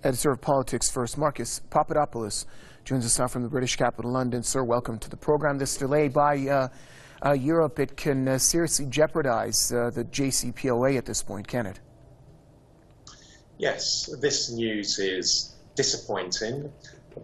Editor of Politics First, Marcus Papadopoulos, joins us now from the British capital, London. Sir, welcome to the program. This delay by Europe, it can seriously jeopardize the JCPOA at this point, can it? Yes, this news is disappointing,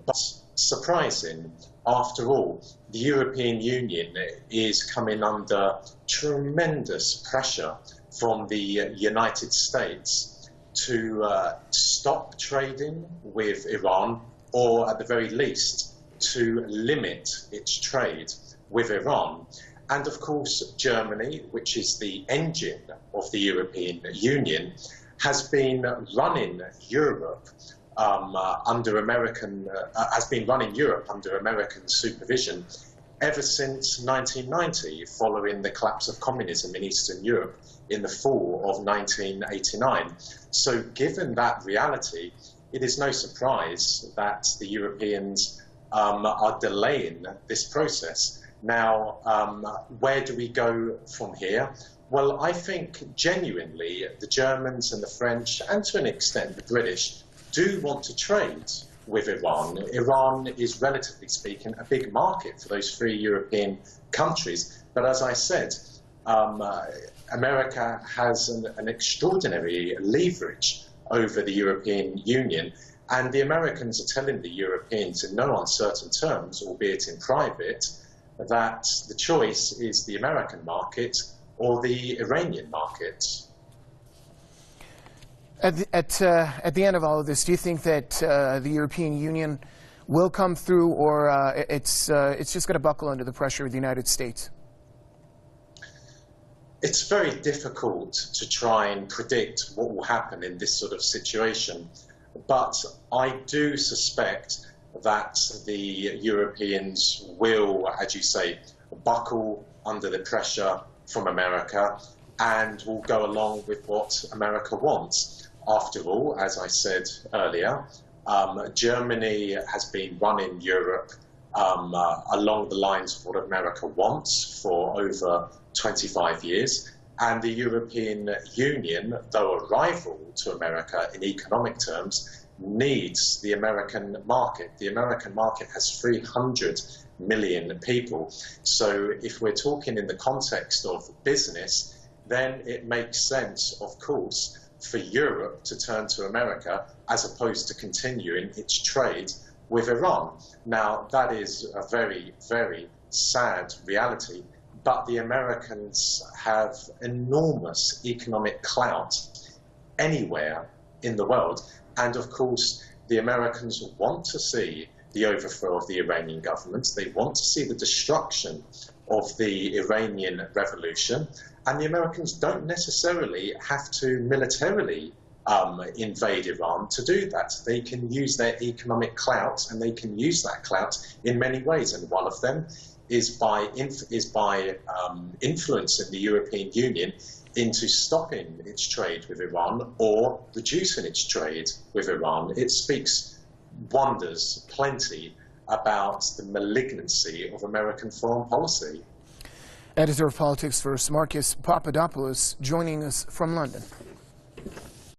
but surprising. After all, the European Union is coming under tremendous pressure from the United States to stop trading with Iran, or at the very least to limit its trade with Iran. And of course, Germany, which is the engine of the European Union, has been running Europe under American supervision ever since 1990, following the collapse of communism in Eastern Europe in the fall of 1989. So given that reality, it is no surprise that the Europeans are delaying this process. Now, where do we go from here? Well, I think genuinely the Germans and the French, and to an extent the British, do want to trade with Iran. Iran is, relatively speaking, a big market for those three European countries. But as I said, America has an extraordinary leverage over the European Union, and the Americans are telling the Europeans in no uncertain terms, albeit in private, that the choice is the American market or the Iranian market. At the end of all of this, do you think that the European Union will come through, or it's just going to buckle under the pressure of the United States? It's very difficult to try and predict what will happen in this sort of situation, but I do suspect that the Europeans will, as you say, buckle under the pressure from America and will go along with what America wants. After all, as I said earlier, Germany has been running Europe along the lines of what America wants for over 25 years. And the European Union, though a rival to America in economic terms, needs the American market. The American market has 300 million people. So if we're talking in the context of business, then it makes sense, of course, for Europe to turn to America as opposed to continuing its trade with Iran. Now, that is a very, very sad reality, but the Americans have enormous economic clout anywhere in the world. And of course, the Americans want to see the overthrow of the Iranian government. They want to see the destruction of the Iranian revolution. And the Americans don't necessarily have to militarily invade Iran to do that. They can use their economic clout, and they can use that clout in many ways. And one of them is by influencing the European Union into stopping its trade with Iran or reducing its trade with Iran. It speaks wonders plenty about the malignancy of American foreign policy. Editor of Politics First, Marcus Papadopoulos, joining us from London.